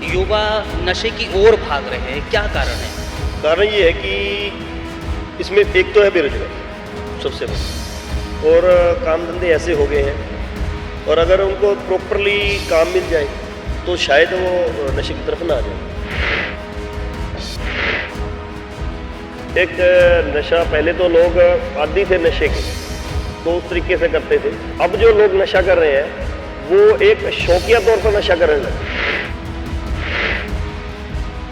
युवा नशे की ओर भाग रहे हैं, क्या कारण है? कारण ये है कि इसमें एक तो है बेरोजगारी सबसे बड़ी, और काम धंधे ऐसे हो गए हैं, और अगर उनको प्रॉपरली काम मिल जाए तो शायद वो नशे की तरफ ना आ जाए। एक नशा, पहले तो लोग आदी थे नशे के, तो उस तरीके से करते थे। अब जो लोग नशा कर रहे हैं वो एक शौकिया तौर पर नशा करने लगे।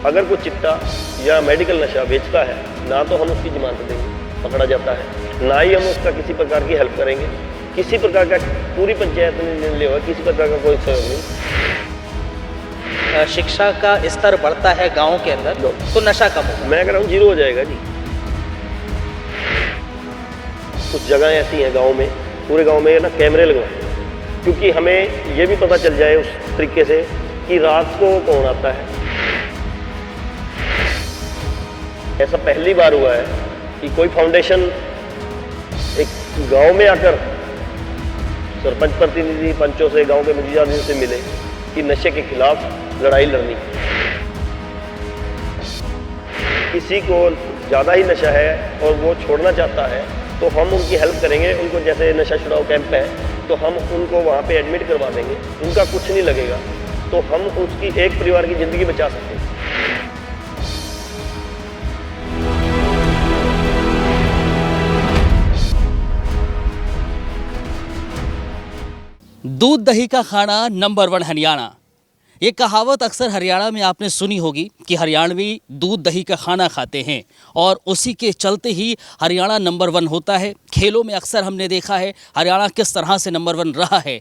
अगर कोई चिट्टा या मेडिकल नशा बेचता है, ना तो हम उसकी जमानत देंगे, पकड़ा जाता है, ना ही हम उसका किसी प्रकार की हेल्प करेंगे, किसी प्रकार का पूरी पंचायत में निर्णय होगा, किसी प्रकार का कोई सहयोग नहीं। शिक्षा का स्तर बढ़ता है गांव के अंदर तो नशा कम होगा। मैं कह रहा हूँ जीरो हो जाएगा जी। कुछ जगह ऐसी हैं गांव में, पूरे गांव में ना कैमरे लगवाए, क्योंकि हमें ये भी पता चल जाए उस तरीके से कि रात को कौन आता है। ऐसा पहली बार हुआ है कि कोई फाउंडेशन एक गांव में आकर सरपंच प्रतिनिधि, पंचों से, गांव के मुखिया से मिले कि नशे के खिलाफ लड़ाई लड़नी। किसी को ज़्यादा ही नशा है और वो छोड़ना चाहता है तो हम उनकी हेल्प करेंगे। उनको जैसे नशा छुड़ाओ कैंप है तो हम उनको वहाँ पे एडमिट करवा देंगे, उनका कुछ नहीं लगेगा, तो हम उसकी एक परिवार की ज़िंदगी बचा सकते हैं। दूध दही का खाना नंबर 1 हरियाणा। ये कहावत अक्सर हरियाणा में आपने सुनी होगी कि हरियाणवी दूध दही का खाना खाते हैं, और उसी के चलते ही हरियाणा नंबर 1 होता है। खेलों में अक्सर हमने देखा है हरियाणा किस तरह से नंबर 1 रहा है,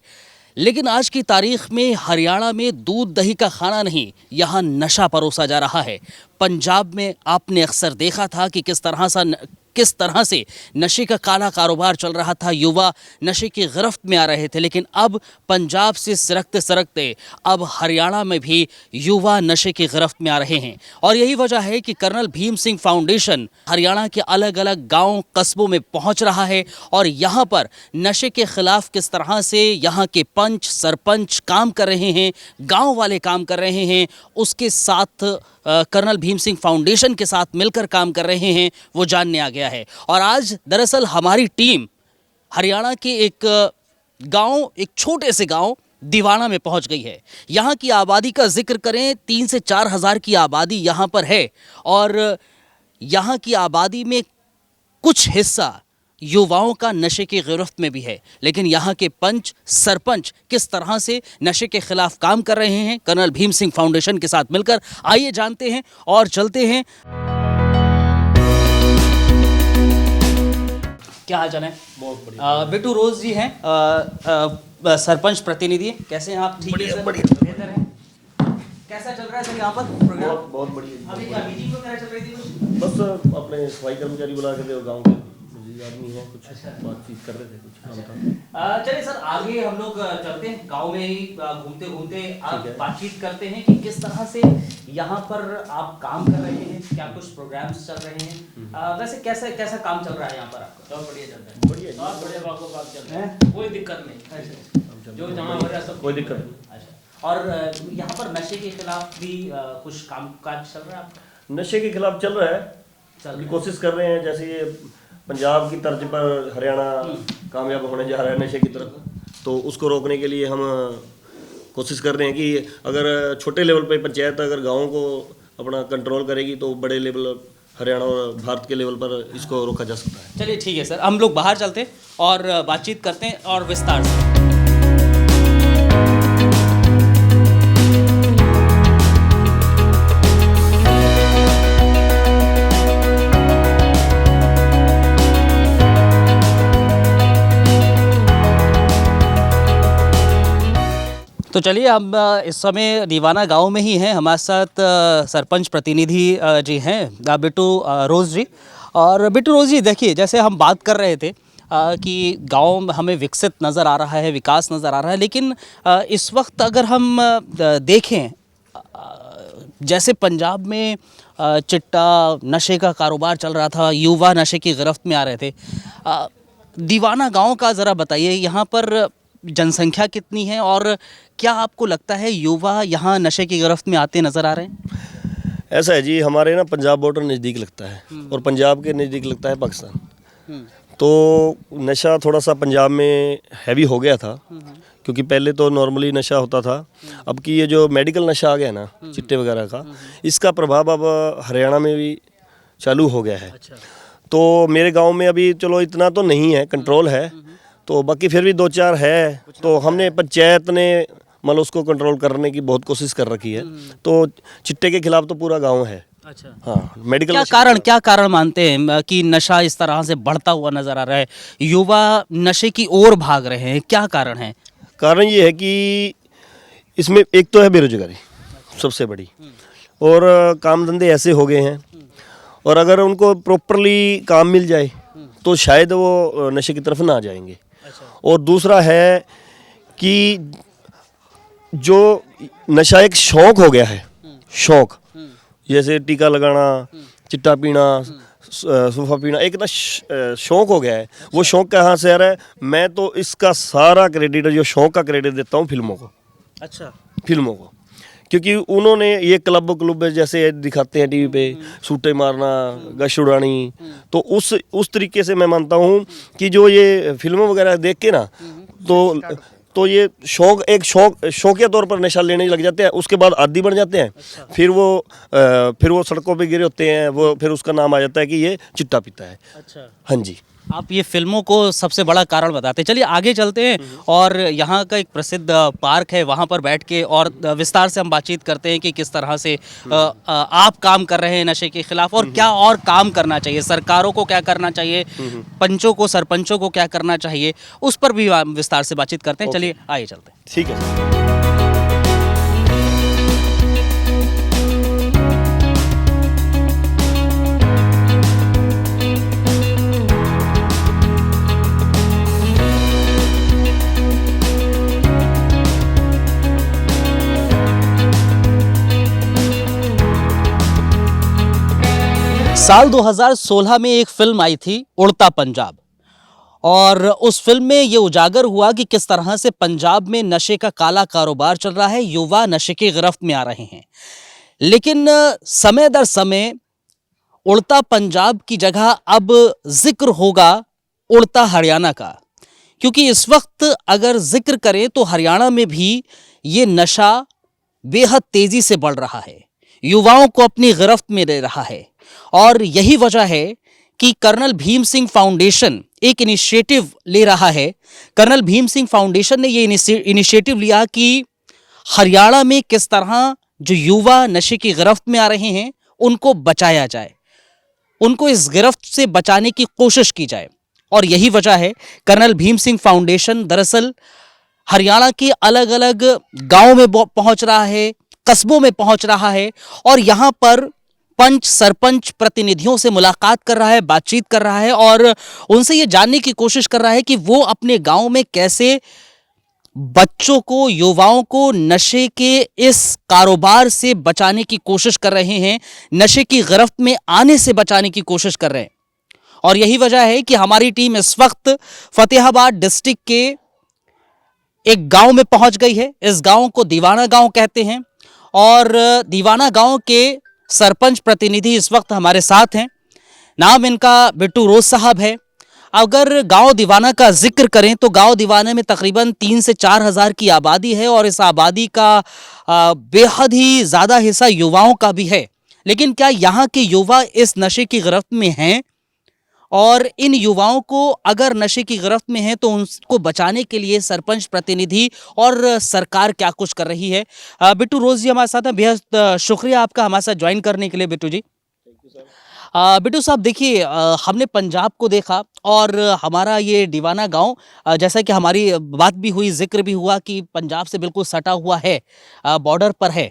लेकिन आज की तारीख में हरियाणा में दूध दही का खाना नहीं, यहाँ नशा परोसा जा रहा है। पंजाब में आपने अक्सर देखा था कि किस तरह से नशे का काला कारोबार चल रहा था, युवा नशे की गिरफ्त में आ रहे थे, लेकिन अब पंजाब से सरकते सरकते अब हरियाणा में भी युवा नशे की गिरफ्त में आ रहे हैं। और यही वजह है कि कर्नल भीम सिंह फाउंडेशन हरियाणा के अलग अलग गांव कस्बों में पहुंच रहा है, और यहाँ पर नशे के खिलाफ किस तरह से यहाँ के पंच सरपंच काम कर रहे हैं, गाँव वाले काम कर रहे हैं, उसके साथ कर्नल भीम सिंह फाउंडेशन के साथ मिलकर काम कर रहे हैं, वो जानने आ गया है। और आज दरअसल हमारी टीम हरियाणा के एक गांव, एक छोटे से गांव दीवाना में पहुंच गई है। यहाँ की आबादी का जिक्र करें, 3 से 4 हज़ार की आबादी यहाँ पर है, और यहाँ की आबादी में कुछ हिस्सा युवाओं का नशे की गिरफ्त में भी है। लेकिन यहाँ के पंच सरपंच किस तरह से नशे के खिलाफ काम कर रहे हैं कर्नल भीम सिंह फाउंडेशन के साथ मिलकर, आइए जानते हैं और चलते हैं। क्या हाल चाल है? बहुत बढ़िया। बिट्टू रोज जी हैं, सरपंच प्रतिनिधि। कैसे हैं आप? ठीक है, बेहतर है। कैसा चल रहा है सर यहाँ पर प्रोग्राम? बहुत बढ़िया। अभी क्या मीटिंग वगैरह चल रही थी कुछ? बस अपने सफाई कर्मचारी बुला के थे, गाँव के आदमी हैं, कुछ बातचीत कर रहे थे, कुछ काम था। चलिए सर, आगे हम लोग चलते हैं, गांव में ही घूमते घूमते आप बातचीत करते हैं कि किस तरह से यहाँ पर आप काम कर रहे हैं, क्या कुछ प्रोग्राम्स चल रहे हैं। वैसे कैसा काम चल रहा है यहाँ पर आपका? बहुत बढ़िया चल रहा है। बढ़िया, बहुत बढ़िया बाको बात चल रहा है, कोई दिक्कत नहीं। जो जहाँ हो रहा है सब कोई दिक्कत नहीं। अच्छा, और यहाँ पर नशे के खिलाफ भी कुछ काम काज चल रहा है आपका? नशे के खिलाफ चल रहा है, अभी कोशिश कर रहे हैं। जैसे ये पंजाब की तर्ज पर हरियाणा कामयाब होने जा रहा है नशे की तरफ, तो उसको रोकने के लिए हम कोशिश कर रहे हैं कि अगर छोटे लेवल पे पंचायत अगर गाँव को अपना कंट्रोल करेगी तो बड़े लेवल हरियाणा और भारत के लेवल पर इसको रोका जा सकता है। चलिए ठीक है सर, हम लोग बाहर चलते हैं और बातचीत करते हैं और विस्तार से। तो चलिए, हम इस समय दीवाना गांव में ही हैं। हमारे साथ सरपंच प्रतिनिधि जी हैं, बिट्टू रोज जी। और बिट्टू रोज जी, देखिए, जैसे हम बात कर रहे थे कि गांव हमें विकसित नज़र आ रहा है, विकास नज़र आ रहा है, लेकिन इस वक्त अगर हम देखें, जैसे पंजाब में चिट्टा नशे का कारोबार चल रहा था, युवा नशे की गिरफ्त में आ रहे थे, दीवाना गांव का ज़रा बताइए, यहाँ पर जनसंख्या कितनी है और क्या आपको लगता है युवा यहाँ नशे की गिरफ्त में आते नज़र आ रहे हैं? ऐसा है जी, हमारे ना पंजाब बॉर्डर नज़दीक लगता है और पंजाब के नज़दीक लगता है पाकिस्तान। तो नशा थोड़ा सा पंजाब में हैवी हो गया था, क्योंकि पहले तो नॉर्मली नशा होता था। अब की ये जो मेडिकल नशा आ गया ना, चिट्टे वगैरह का, इसका प्रभाव अब हरियाणा में भी चालू हो गया है। तो मेरे गांव में अभी चलो इतना तो नहीं है, कंट्रोल है, तो बाकी फिर भी 2-4 है। तो हमने पंचायत ने मतलब उसको कंट्रोल करने की बहुत कोशिश कर रखी है। तो चिट्टे के खिलाफ तो पूरा गांव है। अच्छा, हाँ, मेडिकल क्या कारण मानते हैं कि नशा इस तरह से बढ़ता हुआ नजर आ रहा है, युवा नशे की ओर भाग रहे हैं, क्या कारण है? कारण ये है कि इसमें एक तो है बेरोजगारी सबसे बड़ी, और काम धंधे ऐसे हो गए हैं, और अगर उनको प्रॉपरली काम मिल जाए तो शायद वो नशे की तरफ ना जाएंगे। और दूसरा है कि जो नशा एक शौक हो गया है, शौक, जैसे टीका लगाना, चिट्टा पीना, सूफा पीना, एक ना शौक हो गया है। वो शौक कहाँ से आ रहा है? मैं तो इसका सारा क्रेडिट, जो शौक का क्रेडिट देता हूँ फिल्मों को। अच्छा, फिल्मों को, क्योंकि उन्होंने ये क्लब जैसे दिखाते हैं टीवी पे, सूटे मारना, गश्त उड़ानी, तो उस तरीके से मैं मानता हूँ कि जो ये फिल्मों वगैरह देख के ना, तो ये शौकिया तौर पर नशा लेने लग जाते हैं, उसके बाद आदी बन जाते हैं। अच्छा। फिर वो सड़कों पे गिरे होते हैं, वो फिर उसका नाम आ जाता है कि ये चिट्टा पीता है। अच्छा, हाँ जी। आप ये फिल्मों को सबसे बड़ा कारण बताते हैं। चलिए आगे चलते हैं और यहाँ का एक प्रसिद्ध पार्क है, वहाँ पर बैठ के और विस्तार से हम बातचीत करते हैं कि किस तरह से आप काम कर रहे हैं नशे के खिलाफ, और क्या और काम करना चाहिए, सरकारों को क्या करना चाहिए, पंचों को, सरपंचों को क्या करना चाहिए, उस पर भी विस्तार से बातचीत करते हैं। चलिए आइए चलते हैं। ठीक है। साल 2016 में एक फिल्म आई थी उड़ता पंजाब, और उस फिल्म में ये उजागर हुआ कि किस तरह से पंजाब में नशे का काला कारोबार चल रहा है, युवा नशे की गिरफ्त में आ रहे हैं। लेकिन समय दर समय उड़ता पंजाब की जगह अब जिक्र होगा उड़ता हरियाणा का, क्योंकि इस वक्त अगर जिक्र करें तो हरियाणा में भी ये नशा बेहद तेजी से बढ़ रहा है, युवाओं को अपनी गिरफ्त में ले रहा है। और यही वजह है कि कर्नल भीम सिंह फाउंडेशन एक इनिशिएटिव ले रहा है। कर्नल भीम सिंह फाउंडेशन ने ये इनिशिएटिव लिया कि हरियाणा में किस तरह जो युवा नशे की गिरफ्त में आ रहे हैं उनको बचाया जाए, उनको इस गिरफ्त से बचाने की कोशिश की जाए। और यही वजह है कर्नल भीम सिंह फाउंडेशन दरअसल हरियाणा के अलग अलग गांवों में पहुंच रहा है, कस्बों में पहुंच रहा है, और यहां पर पंच सरपंच प्रतिनिधियों से मुलाकात कर रहा है, बातचीत कर रहा है, और उनसे ये जानने की कोशिश कर रहा है कि वो अपने गांव में कैसे बच्चों को, युवाओं को नशे के इस कारोबार से बचाने की कोशिश कर रहे हैं, नशे की गिरफ्त में आने से बचाने की कोशिश कर रहे हैं। और यही वजह है कि हमारी टीम इस वक्त फतेहाबाद डिस्ट्रिक्ट के एक गांव में पहुंच गई है। इस गांव को दीवाना गांव कहते हैं, और दीवाना गांव के सरपंच प्रतिनिधि इस वक्त हमारे साथ हैं। नाम इनका बिट्टू रोज साहब है। अगर गांव दीवाना का जिक्र करें तो गांव दीवाना में तकरीबन 3 से 4 हज़ार की आबादी है, और इस आबादी का बेहद ही ज़्यादा हिस्सा युवाओं का भी है। लेकिन क्या यहाँ के युवा इस नशे की गिरफ्त में हैं? और इन युवाओं को अगर नशे की गिरफ्त में हैं तो उनको बचाने के लिए सरपंच प्रतिनिधि और सरकार क्या कुछ कर रही है? बिट्टू रोज जी हमारे साथ हैं। बेहद शुक्रिया आपका हमारे साथ ज्वाइन करने के लिए बिट्टू जी। बिट्टू साहब देखिए, हमने पंजाब को देखा और हमारा ये दीवाना गांव, जैसा कि हमारी बात भी हुई, जिक्र भी हुआ कि पंजाब से बिल्कुल सटा हुआ है, बॉर्डर पर है।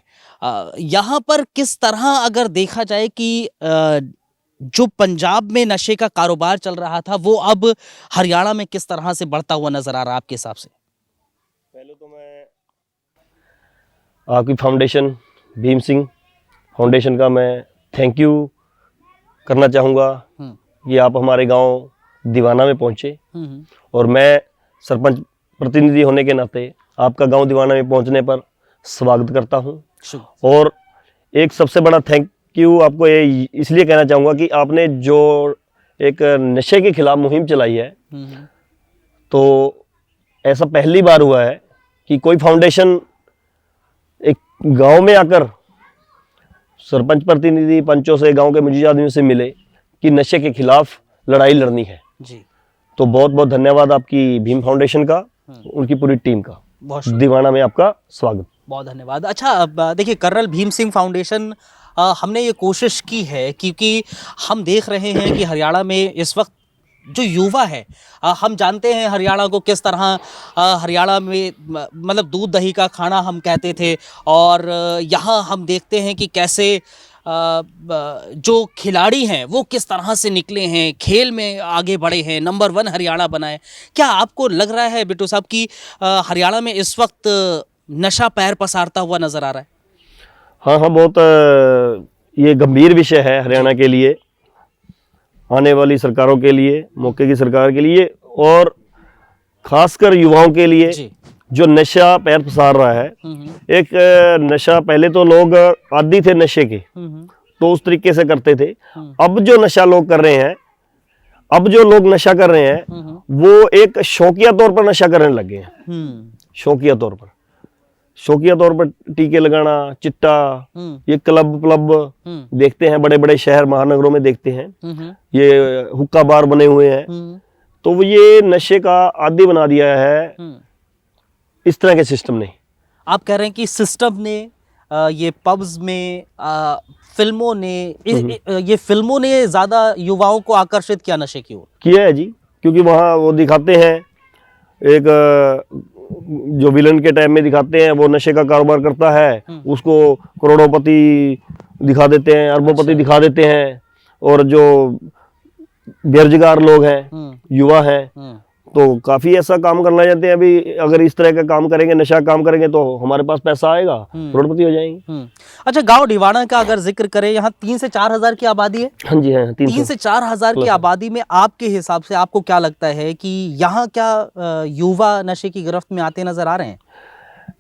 यहाँ पर किस तरह अगर देखा जाए कि जो पंजाब में नशे का कारोबार चल रहा था वो अब हरियाणा में किस तरह से बढ़ता हुआ नजर आ रहा है आपके हिसाब से? पहले तो मैं आपकी फाउंडेशन, भीम सिंह फाउंडेशन का मैं थैंक यू करना चाहूँगा कि आप हमारे गांव दीवाना में पहुँचे, और मैं सरपंच प्रतिनिधि होने के नाते आपका गांव दीवाना में पहुंचने पर स्वागत करता हूं। और एक सबसे बड़ा थैंक यू आपको ये इसलिए कहना चाहूँगा कि आपने जो एक नशे के खिलाफ मुहिम चलाई है, तो ऐसा पहली बार हुआ है कि कोई फाउंडेशन एक गांव में आकर सरपंच प्रतिनिधि, पंचों से, गांव के मुझे आदमियों से मिले कि नशे के खिलाफ लड़ाई लड़नी है जी। तो बहुत बहुत धन्यवाद आपकी भीम फाउंडेशन का, उनकी पूरी टीम का। बहुत दीवाना में आपका स्वागत। बहुत धन्यवाद। अच्छा, अब देखिए, कर्नल भीम सिंह फाउंडेशन हमने ये कोशिश की है क्योंकि हम देख रहे हैं कि हरियाणा में इस वक्त जो युवा है, हम जानते हैं हरियाणा को किस तरह हरियाणा में मतलब दूध दही का खाना हम कहते थे, और यहाँ हम देखते हैं कि कैसे जो खिलाड़ी हैं वो किस तरह से निकले हैं, खेल में आगे बढ़े हैं, नंबर 1 हरियाणा बना है। क्या आपको लग रहा है बिट्टू साहब कि हरियाणा में इस वक्त नशा पैर पसारता हुआ नज़र आ रहा है? हाँ, बहुत ये गंभीर विषय है हरियाणा के लिए, आने वाली सरकारों के लिए, मौके की सरकार के लिए, और खासकर युवाओं के लिए जी। जो नशा पैर पसार रहा है। एक नशा, पहले तो लोग आदी थे नशे के, तो उस तरीके से करते थे। अब जो नशा लोग कर रहे हैं, अब जो लोग नशा कर रहे हैं वो एक शौकिया तौर पर नशा करने लगे हैं। शौकिया तौर पर टीके लगाना, चिट्टा, ये क्लब देखते हैं, बड़े बड़े शहर महानगरों में देखते हैं, ये हुक्का बार बने हुए हैं। तो वो ये नशे का आदी बना दिया है इस तरह के सिस्टम ने। आप कह रहे हैं कि सिस्टम ने, ये पब्स में, फिल्मों ने, ये फिल्मों ने ज़्यादा युवाओं को आकर्षित किया नशे की ओर? किया है जी, क्योंकि वहाँ वो दिखाते हैं, एक जो विलन के टाइम में दिखाते हैं वो नशे का कारोबार करता है, उसको करोड़ोंपति दिखा देते हैं, अरबोंपति दिखा देते हैं, और जो बेरोजगार लोग हैं, युवा हैं, तो काफी ऐसा काम करना चाहते हैं। अभी अगर इस तरह का काम करेंगे, नशा काम करेंगे, तो हमारे पास पैसा आएगा, करोड़पति हो जाएंगे। अच्छा, गांव दीवाना का अगर जिक्र करें, यहाँ 3 से 4 हजार की आबादी है। हाँ जी, हाँ, 3 से 4 हजार की आबादी में आपके हिसाब से आपको क्या लगता है कि यहाँ क्या युवा नशे की गिरफ्त में आते नजर आ रहे हैं?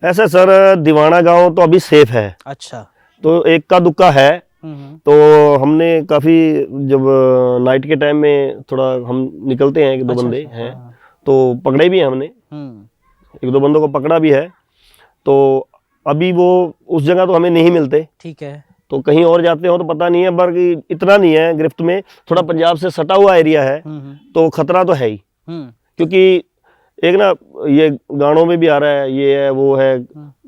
ऐसा सर, दीवाना गाँव तो अभी सेफ है। अच्छा। तो एक्का दुक्का है। तो हमने काफी, जब नाइट के टाइम में थोड़ा हम निकलते हैं, 1-2 बंदे हैं, तो पकड़े भी हैं हमने, 1-2 बंदों को पकड़ा भी है। तो अभी वो उस जगह तो हमें नहीं मिलते। ठीक है। तो कहीं और जाते हो तो पता नहीं है, पर इतना नहीं है गिरफ्त में। थोड़ा पंजाब से सटा हुआ एरिया है, तो खतरा तो है ही, क्योंकि एक ना ये गानों में भी आ रहा है, ये है वो है,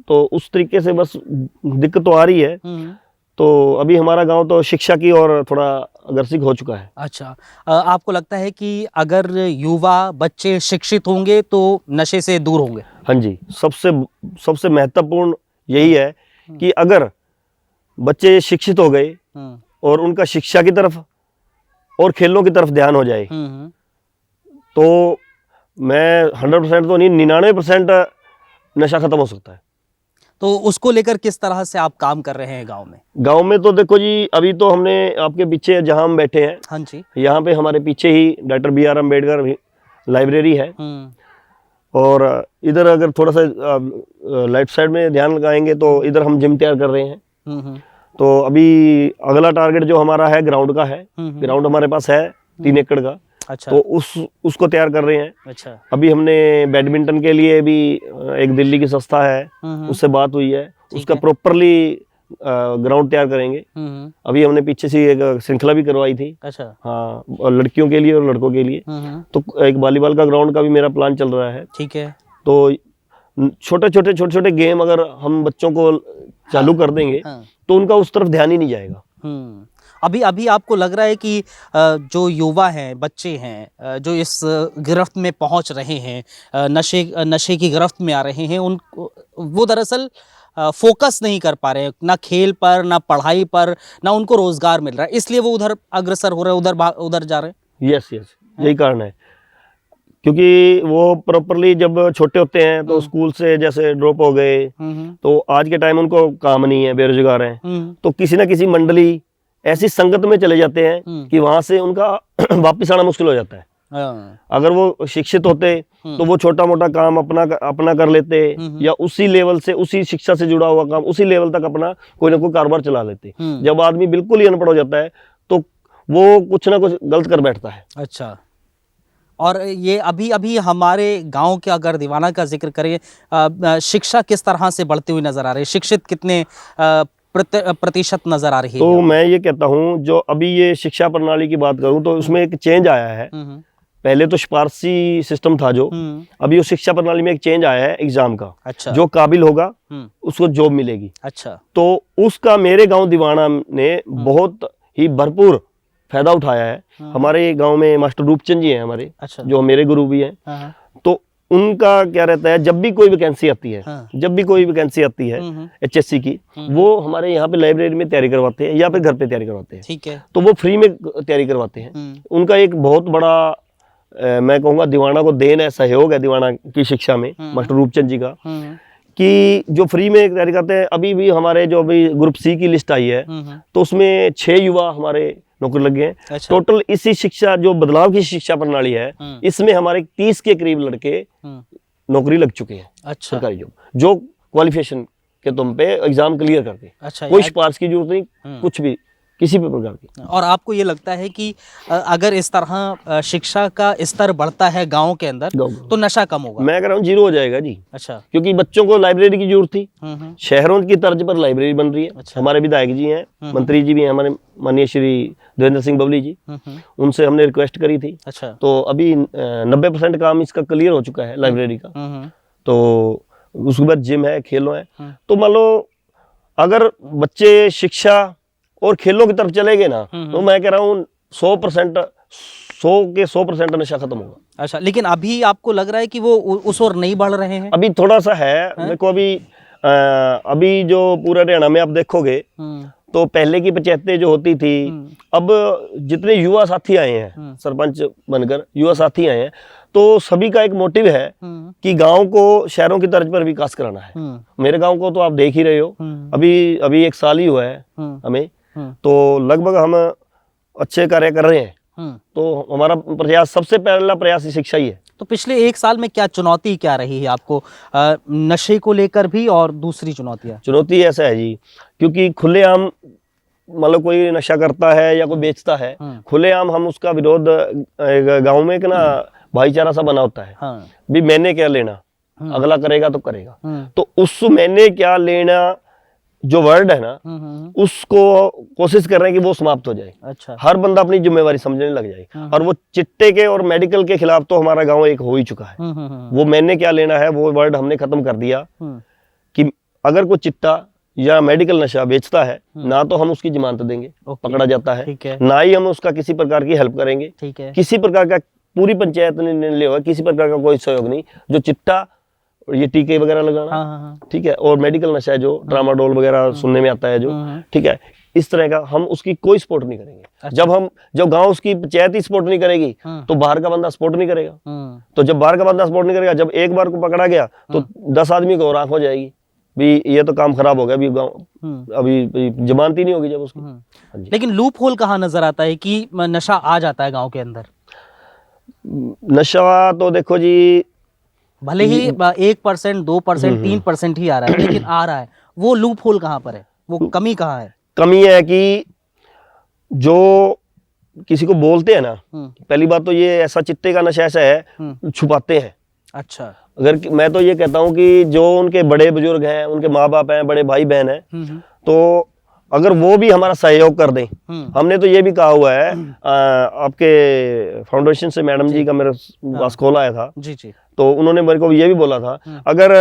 तो उस तरीके से बस दिक्कत तो आ रही है। तो अभी हमारा गांव तो शिक्षा की ओर थोड़ा अग्रसित हो चुका है। अच्छा, आपको लगता है कि अगर युवा बच्चे शिक्षित होंगे तो नशे से दूर होंगे? हाँ जी, सबसे महत्वपूर्ण यही है कि अगर बच्चे शिक्षित हो गए और उनका शिक्षा की तरफ और खेलों की तरफ ध्यान हो जाए, तो मैं 100% तो नहीं, 99% नशा खत्म हो सकता है। तो उसको लेकर किस तरह से आप काम कर रहे हैं गांव में? गांव में तो देखो जी, अभी तो हमने आपके पीछे जहां हम बैठे हैं, हाँ जी, यहाँ पे हमारे पीछे ही डॉक्टर BR अम्बेडकर लाइब्रेरी है। और इधर अगर थोड़ा सा लेफ्ट साइड में ध्यान लगाएंगे तो इधर हम जिम तैयार कर रहे हैं। तो अभी अगला टारगेट जो हमारा है ग्राउंड का है। ग्राउंड हमारे पास है 3 एकड़ का। अच्छा। तो उसको तैयार कर रहे हैं। अच्छा। अभी हमने बैडमिंटन के लिए भी एक दिल्ली की संस्था है, उससे बात हुई है, उसका प्रॉपरली ग्राउंड तैयार करेंगे। अभी हमने पीछे से एक श्रृंखला भी करवाई थी। अच्छा। हाँ, लड़कियों के लिए और लड़कों के लिए। तो एक वॉलीबॉल का ग्राउंड का भी मेरा प्लान चल रहा है। ठीक है। तो छोटे छोटे गेम अगर हम बच्चों को चालू कर देंगे तो उनका उस तरफ ध्यान ही नहीं जाएगा। अभी आपको लग रहा है कि जो युवा हैं, बच्चे हैं, जो इस गिरफ्त में पहुंच रहे हैं, नशे की गिरफ्त में आ रहे हैं, वो दरअसल फोकस नहीं कर पा रहे हैं, ना खेल पर, ना पढ़ाई पर, ना उनको रोजगार मिल रहा है, इसलिए वो उधर अग्रसर हो रहे हैं, उधर जा रहे हैं। यस, यही कारण है। क्योंकि वो प्रॉपरली जब छोटे होते हैं तो स्कूल से जैसे ड्रॉप हो गए, तो आज के टाइम उनको काम नहीं है, बेरोजगार हैं, तो किसी ना किसी मंडली ऐसी संगत में चले जाते हैं कि वहां से उनका वापस आना मुश्किल हो जाता है। हाँ, अगर वो शिक्षित होते तो वो छोटा मोटा काम अपना कर लेते, या उसी लेवल से, उसी शिक्षा से जुड़ा हुआ काम उसी लेवल तक अपना कोई ना कोई कारोबार चला लेते। जब आदमी बिल्कुल ही अनपढ़ हो जाता है तो वो कुछ ना कुछ गलत कर बैठता है। अच्छा। और ये अभी अभी हमारे गांव के अगर दीवाना का जिक्र करें, शिक्षा किस तरह से बढ़ती हुई नजर आ रही है, शिक्षित कितने प्रतिशत नजर आ रही है? तो मैं ये कहता हूँ, जो अभी ये शिक्षा प्रणाली की बात करूँ तो उसमें एक चेंज आया है। पहले तो सिफारसी सिस्टम था जो, अभी उस शिक्षा प्रणाली में एक चेंज आया है एग्जाम का। अच्छा। जो काबिल होगा उसको जॉब मिलेगी। अच्छा। तो उसका मेरे गांव दीवाना ने बहुत ही भरपूर फायदा उठाया है। हमारे गांव में मास्टर रूपचंद जी हैं हमारे। अच्छा। जो मेरे गुरु भी हैं। हाँ। तो उनका क्या रहता है, जब भी कोई वैकेंसी आती है, हाँ। जब भी कोई वैकेंसी आती है HSC की, वो हमारे यहाँ पे लाइब्रेरी में तैयारी करवाते हैं या फिर घर पे तैयारी करवाते हैं। ठीक है। तो वो फ्री में तैयारी करवाते हैं। उनका एक बहुत बड़ा मैं कहूँगा दीवाना को देन है, सहयोग है दीवाना की शिक्षा में मास्टर रूपचंद जी का, कि जो फ्री में तैयारी करते हैं। अभी भी हमारे जो अभी ग्रुप C की लिस्ट आई है तो उसमें 6 युवा हमारे नौकरी लगे हैं। अच्छा। टोटल इसी शिक्षा, जो बदलाव की शिक्षा प्रणाली है, इसमें हमारे 30 के करीब लड़के नौकरी लग चुके हैं। अच्छा। सरकारी जॉब, जो क्वालिफिकेशन के तुम पे एग्जाम क्लियर करके, अच्छा। कोई सिफारिश की जरूरत नहीं, कुछ भी किसी भी प्रकार की। और आपको ये लगता है कि अगर इस तरह शिक्षा का स्तर बढ़ता है गांव के अंदर तो नशा कम होगा? मैं कह रहा हूँ 0 हो जाएगा जी। अच्छा। क्योंकि बच्चों को लाइब्रेरी की जरूरत थी, शहरों की तर्ज पर लाइब्रेरी बन रही है। अच्छा। हमारे विधायक जी हैं, मंत्री जी भी हैं हमारे, माननीय श्री देवेंद्र सिंह बबली जी, उनसे हमने रिक्वेस्ट करी थी। अच्छा। तो अभी 90% काम इसका क्लियर हो चुका है लाइब्रेरी का। तो उसके बाद जिम है, खेलों है। तो मान लो अगर बच्चे शिक्षा और खेलों की तरफ चले गए ना, तो मैं कह रहा हूँ 100% नशा खत्म होगा। अच्छा। लेकिन अभी आपको लग रहा है कि वो उस ओर नहीं बढ़ रहे हैं? अभी थोड़ा सा है। देखो अभी जो पूरा हरियाणा में आप देखोगे तो पहले की पंचायतें जो होती थी, अब जितने युवा साथी आए हैं सरपंच बनकर, युवा साथी आए हैं, तो सभी का एक मोटिव है कि गांव को शहरों की तर्ज पर विकास कराना है। मेरे गांव को तो आप देख ही रहे हो, अभी 1 साल ही हुआ है हमें, तो लगभग हम अच्छे कार्य कर रहे हैं। तो हमारा प्रयास, सबसे पहला प्रयास ही शिक्षा ही है। तो पिछले 1 साल में क्या चुनौती क्या रही है आपको, नशे को लेकर भी और दूसरी चुनौतियां? चुनौती ऐसा है जी, क्योंकि खुलेआम मतलब कोई नशा करता है या कोई बेचता है, खुलेआम हम उसका विरोध गांव में एक ना भाईचारा सा बना होता है। हाँ। भी मैंने क्या लेना, अगला करेगा तो करेगा। तो उस मैंने क्या लेना जो वर्ड है ना, उसको कोशिश कर रहे हैं कि वो समाप्त हो जाए। अच्छा। हर बंदा अपनी जिम्मेवारी समझने लग जाए। और वो चिट्टे के और मेडिकल के खिलाफ तो हमारा गांव एक हो ही चुका है। वो मैंने क्या लेना है, वो वर्ड हमने खत्म कर दिया कि अगर कोई चिट्टा या मेडिकल नशा बेचता है ना, तो हम उसकी जमानत देंगे, पकड़ा जाता है, ना ही हम उसका किसी प्रकार की हेल्प करेंगे। ठीक है। किसी प्रकार का, पूरी पंचायत ने निर्णय लिया हुआ, किसी प्रकार का कोई सहयोग नहीं। जो चिट्टा, ये टीके वगैरह लगाना, ठीक है, और मेडिकल नशा है जो ट्रामाडोल वगैरह सुनने में आता है जो, ठीक है, इस तरह का हम उसकी कोई सपोर्ट नहीं करेंगे। अच्छा। जब गांव उसकी पंचायत ही सपोर्ट नहीं करेगी तो बाहर का बंदा सपोर्ट नहीं करेगा। तो जब बाहर का बंदा सपोर्ट नहीं करेगा, जब एक बार को पकड़ा गया तो 10 आदमी को और आंख हो जाएगी भी ये तो काम खराब हो गया, अभी गाँव अभी जमानत ही नहीं होगी जब उसकी। लेकिन लूप होल कहाँ नजर आता है कि नशा आ जाता है गाँव के अंदर? नशा तो देखो जी, भले ही 1%, 2%, 3% ही आ रहा है, लेकिन आ रहा है। वो लूप होल कहाँ पर है, वो कमी कहाँ है? कमी है कि जो किसी को बोलते हैं ना, पहली बात तो ये ऐसा चिट्टे का नशा ऐसा है, छुपाते हैं। अच्छा। अगर मैं तो ये कहता हूँ कि जो उनके बड़े बुजुर्ग हैं, उनके माँ बाप हैं, बड़े भाई बहन हैं, तो अगर वो भी हमारा सहयोग कर दें। हमने तो ये भी कहा हुआ है, आपके फाउंडेशन से मैडम जी का मेरे पास कॉल आया था जी जी, तो उन्होंने मेरे को ये भी बोला था, अगर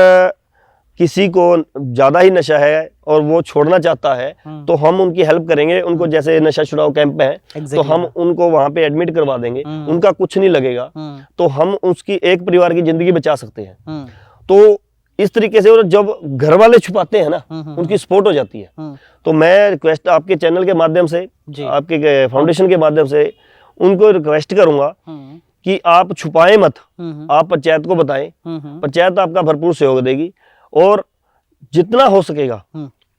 किसी को ज्यादा ही नशा है और वो छोड़ना चाहता है तो हम उनकी हेल्प करेंगे। उनको जैसे नशा छुड़ाओ कैंप है तो हम उनको वहां पे एडमिट करवा देंगे, उनका कुछ नहीं लगेगा, तो हम उसकी एक परिवार की जिंदगी बचा सकते हैं। तो इस तरीके से, और जब घर वाले छुपाते हैं ना, उनकी सपोर्ट हो जाती है। तो मैं रिक्वेस्ट आपके चैनल के माध्यम से, आपके फाउंडेशन के माध्यम से उनको रिक्वेस्ट करूंगा कि आप छुपाएं मत, आप पंचायत को बताएं, पंचायत आपका भरपूर सहयोग देगी और जितना हो सकेगा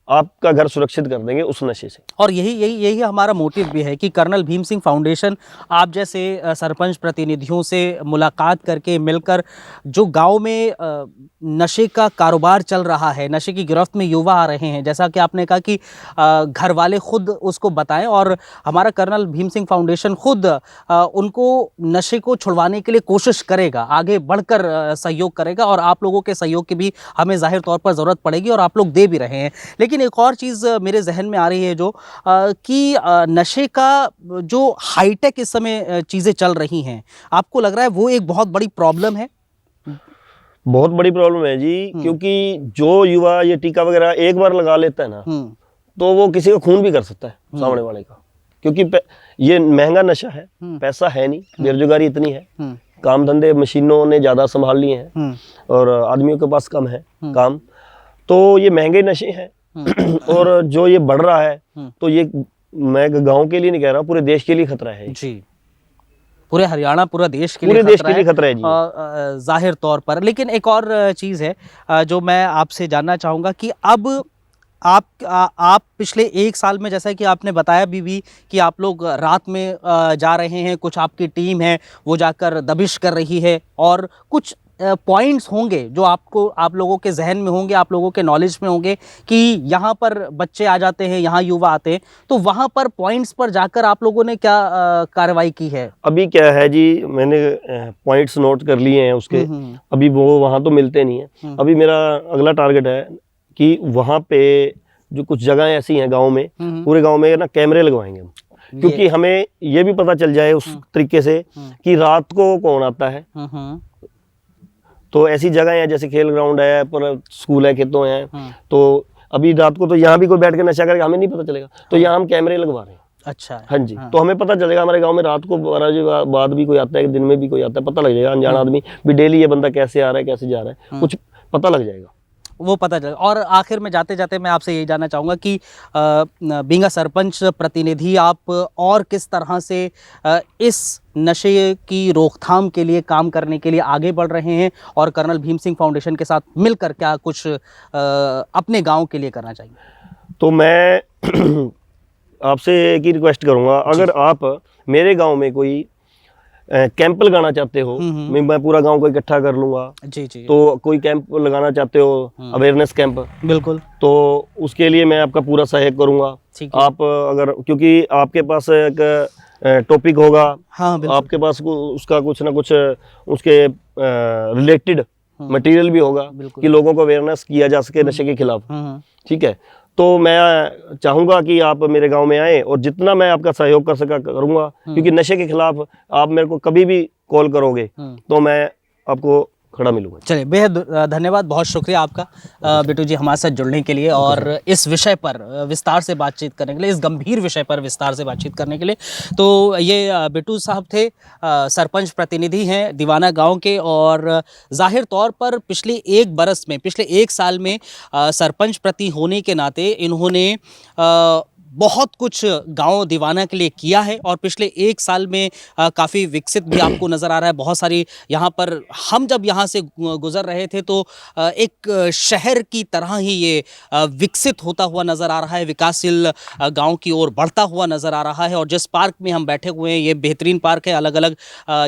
आपका घर सुरक्षित कर देंगे उस नशे से। और यही हमारा मोटिव भी है कि कर्नल भीम सिंह फाउंडेशन आप जैसे सरपंच प्रतिनिधियों से मुलाकात करके मिलकर जो गांव में नशे का कारोबार चल रहा है, नशे की गिरफ्त में युवा आ रहे हैं, जैसा कि आपने कहा कि घर वाले खुद उसको बताएं और हमारा कर्नल भीम सिंह फाउंडेशन खुद उनको नशे को छुड़वाने के लिए कोशिश करेगा, आगे बढ़कर सहयोग करेगा और आप लोगों के सहयोग की भी हमें जाहिर तौर पर ज़रूरत पड़ेगी और आप लोग दे भी रहे हैं। लेकिन एक और चीज़ मेरे जहन में आ रही है जो कि नशे का जो हाईटेक इस समय चीज़ें चल रही हैं, आपको लग रहा है वो एक बहुत बड़ी प्रॉब्लम है? बहुत बड़ी प्रॉब्लम है जी, क्योंकि जो युवा ये टीका वगैरह एक बार लगा लेता है ना, तो वो किसी का खून भी कर सकता है सामने वाले का, क्योंकि ये महंगा नशा है, पैसा है नहीं, बेरोजगारी इतनी है, काम धंधे मशीनों ने ज़्यादा संभाल लिए हैं और आदमियों के पास कम है काम, तो ये महंगे नशे हैं। और जो ये बढ़ रहा है तो ये मैं गांव के लिए नहीं कह रहा, पूरे देश के लिए खतरा है जी। पूरे हरियाणा, पूरा देश के पूरे लिए देश के लिए खतरा है जी, जाहिर तौर पर। लेकिन एक और चीज़ है जो मैं आपसे जानना चाहूँगा कि अब आप पिछले 1 साल में, जैसा कि आपने बताया भी कि आप लोग रात में जा रहे हैं, कुछ आपकी टीम है वो जाकर दबिश कर रही है और कुछ पॉइंट्स होंगे जो आप लोगों के जहन में होंगे, आप लोगों के नॉलेज में होंगे कि यहाँ पर बच्चे आ जाते हैं, यहाँ युवा आते हैं, तो वहाँ पर पॉइंट्स पर जाकर आप लोगों ने क्या कार्रवाई की है? अभी क्या है जी, मैंने पॉइंट्स नोट कर लिए हैं उसके, अभी वो वहाँ तो मिलते नहीं है। अभी मेरा अगला टारगेट है कि वहाँ पे जो कुछ जगह ऐसी हैं गाँव में, पूरे गाँव में ना कैमरे लगवाएंगे हम, क्योंकि हमें ये भी पता चल जाए उस तरीके से कि रात को कौन आता है। तो ऐसी जगह है जैसे खेल ग्राउंड है, पर स्कूल है, खेतों हैं, तो अभी रात को तो यहाँ भी कोई बैठ के नशा करेगा हमें नहीं पता चलेगा, तो यहाँ हम कैमरे लगवा रहे हैं। अच्छा, हाँ जी, तो हमें पता चलेगा हमारे गांव में रात को 12 बजे बाद भी कोई आता है, दिन में भी कोई आता है, पता लग जाएगा। अनजान आदमी भी डेली ये बंदा कैसे आ रहा है, कैसे जा रहा है, कुछ पता लग जाएगा, वो पता चलेगा। और आखिर में जाते जाते मैं आपसे यही जानना चाहूँगा कि बीइंग अ सरपंच प्रतिनिधि आप और किस तरह से इस नशे की रोकथाम के लिए काम करने के लिए आगे बढ़ रहे हैं और कर्नल भीम सिंह फाउंडेशन के साथ मिलकर क्या कुछ अपने गांव के लिए करना चाहिए? तो मैं आपसे एक ही रिक्वेस्ट करूँगा, अगर आप मेरे गाँव में कोई कैंप लगाना चाहते हो, मैं पूरा गांव को इकट्ठा कर लूंगा जी जी, तो कोई कैंप लगाना चाहते हो, अवेयरनेस कैंप, बिल्कुल, तो उसके लिए मैं आपका पूरा सहयोग करूंगा। आप अगर, क्योंकि आपके पास एक टॉपिक होगा, हाँ, आपके पास उसका कुछ ना कुछ उसके रिलेटेड मटेरियल भी होगा कि लोगों को अवेयरनेस किया जा सके नशे के खिलाफ। ठीक है, तो मैं चाहूँगा कि आप मेरे गांव में आएँ और जितना मैं आपका सहयोग कर सका करूँगा, क्योंकि नशे के खिलाफ आप मेरे को कभी भी कॉल करोगे तो मैं आपको खड़ा मिलूंगा। चलिए, बेहद धन्यवाद, बहुत शुक्रिया आपका बिट्टू जी हमारे साथ जुड़ने के लिए और इस विषय पर विस्तार से बातचीत करने के लिए, इस गंभीर विषय पर विस्तार से बातचीत करने के लिए। तो ये बिट्टू साहब थे, सरपंच प्रतिनिधि हैं दीवाना गांव के और जाहिर तौर पर पिछले 1 बरस में, पिछले 1 साल में सरपंच प्रति होने के नाते इन्होंने बहुत कुछ गांव दीवाना के लिए किया है और पिछले 1 साल में काफ़ी विकसित भी आपको नज़र आ रहा है। बहुत सारी यहाँ पर हम जब यहाँ से गुज़र रहे थे तो एक शहर की तरह ही ये विकसित होता हुआ नज़र आ रहा है, विकासशील गांव की ओर बढ़ता हुआ नज़र आ रहा है। और जिस पार्क में हम बैठे हुए हैं ये बेहतरीन पार्क है, अलग अलग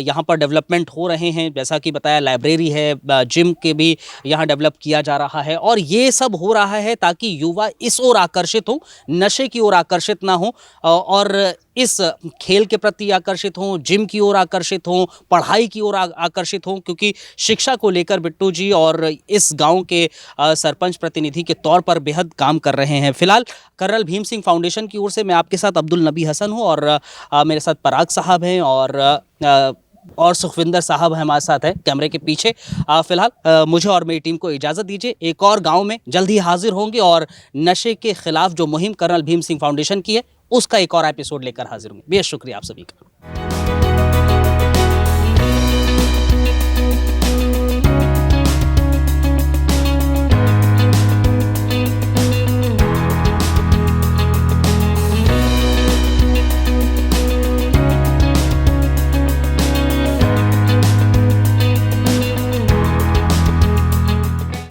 यहाँ पर डेवलपमेंट हो रहे हैं, जैसा कि बताया लाइब्रेरी है, जिम के भी यहाँ डेवलप किया जा रहा है और ये सब हो रहा है ताकि युवा इस ओर आकर्षित हो, नशे की ओर आकर्षित ना हो और इस खेल के प्रति आकर्षित हों, जिम की ओर आकर्षित हों, पढ़ाई की ओर आकर्षित हों, क्योंकि शिक्षा को लेकर बिट्टू जी और इस गांव के सरपंच प्रतिनिधि के तौर पर बेहद काम कर रहे हैं। फिलहाल कर्नल भीम सिंह फाउंडेशन की ओर से मैं आपके साथ अब्दुल नबी हसन हूं और मेरे साथ पराग साहब हैं और सुखविंदर साहब हमारे साथ हैं कैमरे के पीछे। फिलहाल मुझे और मेरी टीम को इजाज़त दीजिए, एक और गांव में जल्द ही हाजिर होंगे और नशे के खिलाफ जो मुहिम कर्नल भीम सिंह फाउंडेशन की है उसका एक और एपिसोड लेकर हाजिर होंगे। बेहद शुक्रिया आप सभी का।